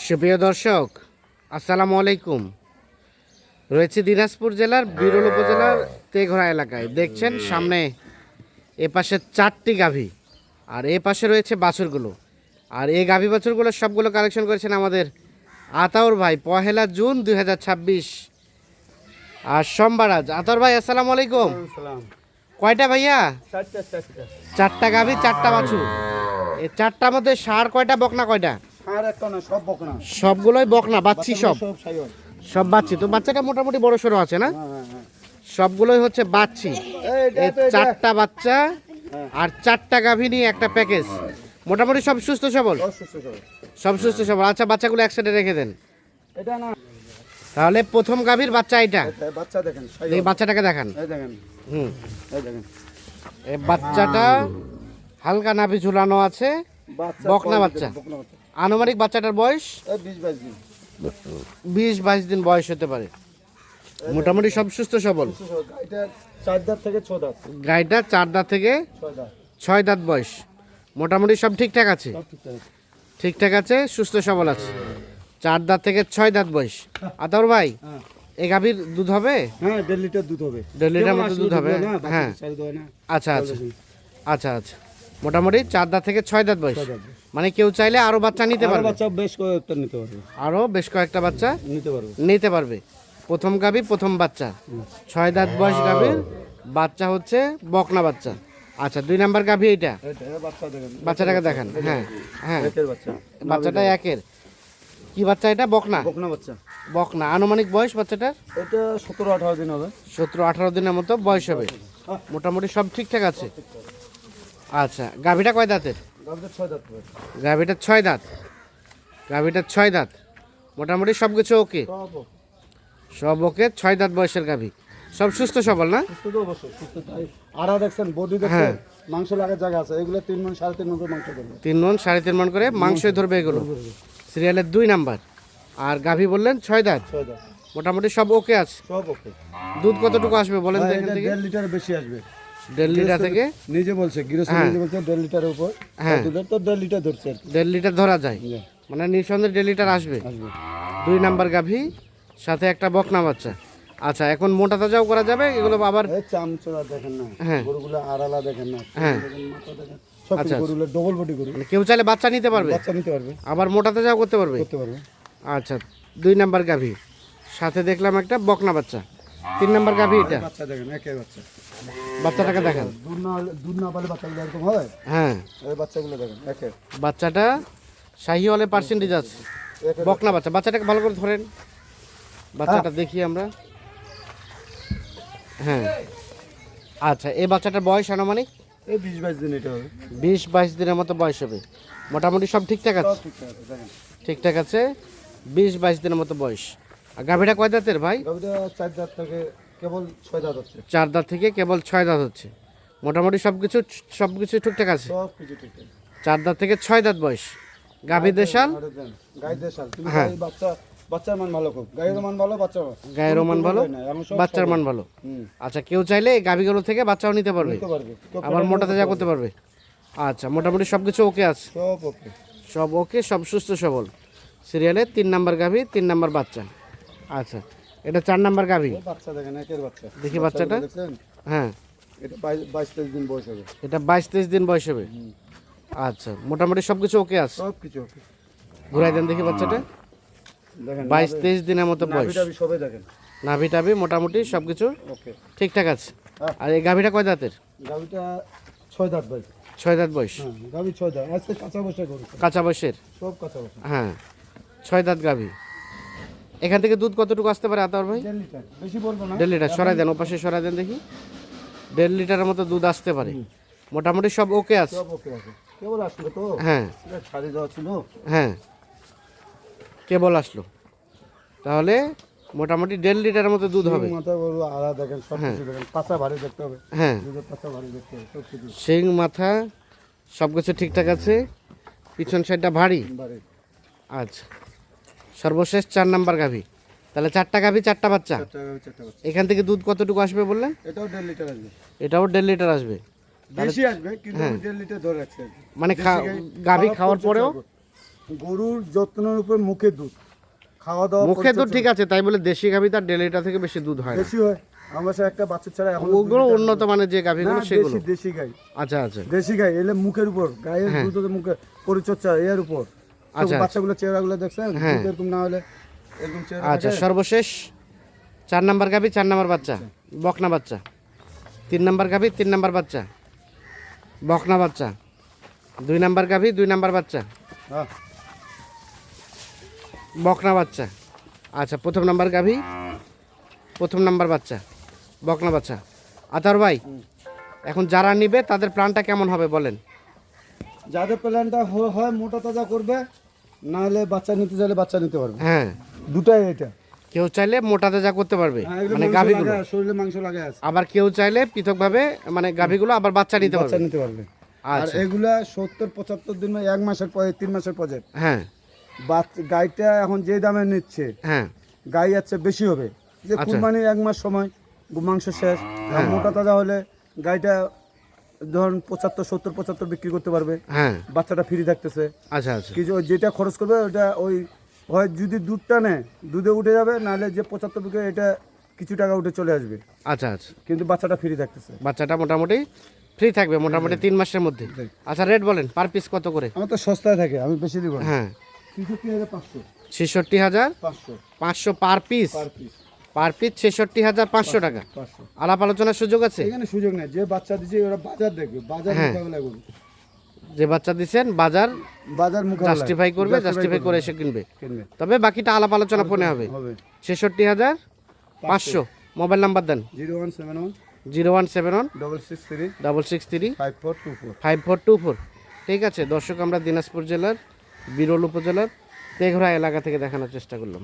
সুপ্রিয় দর্শক, আসসালামু আলাইকুম। রয়েছে দিনাজপুর জেলার বিরল উপজেলার তেঘরা এলাকায়। দেখছেন সামনে এ পাশে 4টি গাভী আর এ পাশে রয়েছে বাছুরগুলো। আর এই গাভী বাছুরগুলো সবগুলো কালেকশন করেছেন আমাদের আতাউর ভাই 1 জুন 2026 আর সোমবার আজ। আতাউর ভাই আসসালামু আলাইকুম। কয়টা ভাইয়া? 4টা গাভী 4টা বাছুর। এই 4টার মধ্যে ষাঁড় কয়টা, বকনা কয়টা? সবগুলোই বকনা, বাচ্চি সব বাচ্চি। তো বাচ্চাটা মোটামুটি বড় সড়ো আছে না? সবগুলোই হচ্ছে বাচ্চি। এই 4টা বাচ্চা আর 4টা গাভী নিয়ে একটা প্যাকেজ। মোটামুটি সব সুস্থ সবল, সব সুস্থ সবল। আচ্ছা, বাচ্চাগুলো একসাথে রেখে দেন। তাহলে প্রথম গাভীর বাচ্চা এটা, এই বাচ্চাটাকে দেখান। এই বাচ্চাটা হালকা নাভি ঝুলানো আছে, বকনা বাচ্চা। আনুমানিক বাচ্চাটার বয়স 20-22 দিন বয়স হতে পারে। মোটামুটি সব সুস্থ সবল। গাইটা 4 দাঁত থেকে 6 দাঁত বয়স। মোটামুটি সব ঠিকঠাক আছে, ঠিকঠাক আছে, সুস্থ সবল আছে। 4 দাঁত থেকে 6 দাঁত বয়স। আতাউর ভাই, এই গাভীর দুধ হবে? হ্যাঁ, 1.5 লিটার দুধ হবে। 1.5 লিটার মতো দুধ হবে। হ্যাঁ, আচ্ছা আচ্ছা আচ্ছা আচ্ছা। মোটামুটি 4 দাঁত থেকে 6 দাঁত বয়স। মানে কেউ চাইলে আরো বাচ্চা নিতে পারবে, বাচ্চা বেশ কয়েকটা নিতে পারবে, আরো বেশ কয়েকটা বাচ্চা নিতে পারবে। প্রথম গাভী প্রথম বাচ্চা, 6 দাঁত বয়স গাভীর বাচ্চা হচ্ছে বকনা বাচ্চা। আচ্ছা, 2 নাম্বার গাভী এইটা, বাচ্চাটাকে দেখান। হ্যাঁ হ্যাঁ, বাচ্চাটা একের। কি বাচ্চা এটা? বকনা বাচ্চা। বকনা। আনুমানিক বয়স বাচ্চাটার? এটা 17-18 দিন হবে। 17-18 দিনের মতো বয়স হবে। মোটামুটি সব ঠিকঠাক আছে। আচ্ছা, গাভীটা কয় দাঁতের? গাভীটা 6 দাঁত। গাভীটা 6 দাঁত। মোটামুটি সব কিছু ওকে, সব ওকে। 6 দাঁত বয়সের গাভী, সব সুস্থ সবল না? আড়া দেখছেন, বডি দেখছেন, মাংস লাগার জায়গা আছে। এগুলো 3 মণ 3.5 মণ করে মাংস ধরবে। 3 মণ 3.5 মণ করে মাংসই ধরবে এগুলো। সিরিয়ালের 2 নাম্বার। আর গাভী বললেন 6 দাঁত। মোটামুটি সব ওকে আছে, সব ওকে। দুধ কতটুকু আসবে বলেন তো এখান থেকে? 1.5 লিটার বেশি আসবে। 1.5 লিটার থেকে নিজে বলছে, গৃহস্থ নিজে বলছে 1.5 লিটারের উপর। হ্যাঁ, দুধের তো 1.5 লিটার ধরছে। 1.5 লিটার ধরা যায়, মানে নিঃসন্দেহে 1.5 লিটার আসবে। 2 নাম্বার গাভী, সাথে একটা বকনা বাচ্চা। আচ্ছা, এখন মোটা তাজাও করা যাবে এগুলো আবার? চামচড়া দেখেন না, গরুগুলো আড়ালা দেখেন না। হ্যাঁ, সব গরুগুলো ডবল বডি গরু। কেউ চাইলে বাচ্চা নিতে পারবে, আবার মোটা তাজাও করতে পারবে। আচ্ছা, 2 নাম্বার গাভী, সাথে দেখলাম একটা বকনা বাচ্চা। 3 নাম্বার গাভী এটা, বাচ্চা দেখেন, একের বাচ্চা। বাচ্চাটাকে দেখেন। দুধ না পালে বাচ্চাগুলো এরকম হয়। হ্যাঁ, এই বাচ্চাগুলো দেখেন, একের। বাচ্চাটা শাহিওয়ালের পার্সেন্টেজ আছে, বকনা বাচ্চা। বাচ্চাটাকে ভালো করে ধরেন, বাচ্চাটা দেখি আমরা। হ্যাঁ, আচ্ছা, এই বাচ্চাটার বয়স আনুমানিক 20-22 দিন এটা হবে। 20-22 দিনের মতো বয়স হবে। মোটামুটি সব ঠিকঠাক আছে, ঠিকঠাক আছে। 20-22 দিনের মতো বয়স। আর গাভীটা কয় দাঁতের ভাই? গাভীটা 4 দাঁত থেকে কেবল 6 দাঁত হচ্ছে। 4 দাঁত থেকে কেবল 6 দাঁত হচ্ছে। মোটামুটি সব কিছু ঠিকঠাক আছে, সব কিছু ঠিকঠাক। 4 দাঁত থেকে 6 দাঁত বয়স। গাভী দেশাল, গাই দেশাল। হ্যাঁ, বাচ্চার মান ভালো, খুব গায়ের মান ভালো, গায়ের মান ভালো, বাচ্চার মান ভালো। আচ্ছা, কেউ চাইলে এই গাভীগুলো থেকে বাচ্চাও নিতে পারবে, আবার মোটা তাজা করতে পারবে। আচ্ছা, মোটামুটি সব কিছু ওকে আছে, সব ওকে, সব ওকে, সব সুস্থ সবল। সিরিয়ালে 3 নাম্বার গাভী, 3 নাম্বার বাচ্চা। আচ্ছা, এটা 4 নাম্বার গাভী। বাচ্চা দেখেন, একের বাচ্চা। দেখি বাচ্চাটা। হ্যাঁ, এটা 22-23 দিন বয়স হবে। এটা 22-23 দিন বয়স হবে। আচ্ছা, মোটামুটি সব কিছু ওকে আছে, সব কিছু ওকে। ঘুরাই দেন দেখি বাচ্চাটা। দেখেন 22-23 দিনের মতো বয়স। সবে দেখেন, নাভি টাভি মোটামুটি সব কিছু ওকে, ঠিকঠাক আছে। আর এই গাভীটা কয় দাঁতের? গাভীটা 6 দাঁত ভাই। 6 দাঁত বয়স। হ্যাঁ, গাভী 6 দাঁত। আজকে কাঁচা বসে গরু, কাঁচা বয়সের, সব কাঁচা বসে। হ্যাঁ, 6 দাঁত গাভী। এখান থেকে দুধ কতটুকু আসতে পারে আতাউর ভাই? 1.5 লিটার, বেশি বলবো না। 1.5 লিটার। সরাই দেন, ওপাশে সরাই দেন দেখি। 1.5 লিটারের মতো দুধ আসতে পারে। মোটামুটি সব ওকে আছে, সব ওকে আছে। কেবল আসলো তো। হ্যাঁ, এটা ছাড়ি দেওয়া ছিল। হ্যাঁ, কেবল আসলো। তাহলে মোটামুটি 1.5 লিটারের মতো দুধ হবে। মাথা গরু আড়া দেখেন, সব কিছু দেখেন। পাছা ভারী দেখতে হবে। হ্যাঁ, দুধের পাছা ভারী দেখতে হবে, সব কিছু। শিং মাথা সব কিছু ঠিকঠাক আছে, পিছন সাইডটা ভারী। আচ্ছা, সর্বশেষ 4 নাম্বার গাভী। তাহলে 4টা গাভী 4টা বাচ্চা। এখান থেকে দুধ কতটুকু আসবে বললেন? এটাও 1.5 লিটার আসবে। এটাও 1.5 লিটার আসবে। বেশি আসবে, কিন্তু 1.5 লিটার ধরে রাখছে। মানে গাভী খাওয়ার পরেও গরুর যত্নের উপর মুখে দুধ খাওয়া দাওয়া মুখে দুধ ঠিক আছে, তাই বলে দেশি গাভী তার ডেলিটা থেকে বেশি দুধ হয় না। বেশি হয়। আমার বাসায় একটা বাচ্চা ছাড়া এখন ওগুলো উন্নত মানের যে গাভীগুলো সেগুলো। দেশি গাই, আচ্ছা আচ্ছা দেশি গাই এলে মুখের উপর গায়ের দুধ মুখে পরিচর্যা এর উপর। আচ্ছা, বাচ্চাগুলো চেহারাগুলো দেখছেন দুধ এরকম না হলে এরকম চেহারা আচ্ছা। সর্বশেষ 4 নাম্বার গাভী 4 নাম্বার বাচ্চা বকনা বাচ্চা, 3 নাম্বার গাভী 3 নাম্বার বাচ্চা বকনা বাচ্চা, 2 নাম্বার গাভী 2 নাম্বার বাচ্চা হ্যাঁ বকনা বাচ্চা। আচ্ছা, প্রথম নাম্বার গাভী প্রথম নাম্বার বাচ্চা বকনা বাচ্চা। আতার ভাই, এখন যারা নিবে তাদের প্ল্যানটা কেমন হবে বলেন? যাদের প্ল্যানটা হয় মোটা তাজা করবে, না হলে বাচ্চা নিতে চাইলে বাচ্চা নিতে পারবে। হ্যাঁ, দুটাই এটা। কেউ চাইলে মোটা তাজা করতে পারবে হ্যাঁ, এগুলো মানে মাংস গাভীগুলো, লাগা, শরীরে মাংস লাগে আছে, আবার কেউ চাইলে পৃথকভাবে মানে গাভীগুলো আবার বাচ্চা নিতে বাচ্চা পারবে। নিতে পারবে। আর আচ্ছা, এগুলা 70-75 দিন 1 মাসের পরে 3 মাসের প্রজেক্ট। হ্যাঁ গাইটা এখন যে দামে নিচ্ছে হ্যাঁ গাই যাচ্ছে বেশি হবে, যে আচ্ছা। কুরবানির 1 মাস সময় মাংস শেষ। আর মোটা তাজা হলে গাইটা ধরুন 75-70-75 বিক্রি করতে পারবে, হ্যাঁ বাচ্চাটা ফ্রি থাকতেছে। আচ্ছা আচ্ছা কিছু যেটা খরচ করবে ওটা ওই হয় যদি দুধটা নেয় দুধে উঠে যাবে, নাহলে যে 75 বিক্রি এটা কিছু টাকা উঠে চলে আসবে, আচ্ছা আচ্ছা। কিন্তু বাচ্চাটা ফ্রি থাকতেছে। বাচ্চাটা মোটামুটি ফ্রি থাকবে মোটামুটি 3 মাসের মধ্যে। আচ্ছা, রেট বলেন পার পিস কত করে? আমার তো সস্তায় থাকে, আমি বেশি দিব না। হ্যাঁ, 63,500 66,500 per piece. Per piece, per piece 66,500 টাকা। 500। আলাপ আলোচনার সুযোগ আছে? এখানে সুযোগ নেই, যে বাচ্চা দিচ্ছে ওরা বাজার দেখবে, বাজার মোকাবেলা করবে, যে বাচ্চা দিচ্ছেন বাজার বাজার মোকাবেলা জাস্টিফাই করবে, জাস্টিফাই করে এসে কিনবে। কিনবে তবে বাকিটা আলাপ আলোচনা ফোনে হবে। হবে। 66,500। মোবাইল নাম্বার দেন। 0171 0171 663 663 5424। 5424। ঠিক আছে দর্শক, আমরা দিনাজপুর জেলার বিরল উপজেলার তেঘরা এলাকা থেকে দেখানোর চেষ্টা করলাম।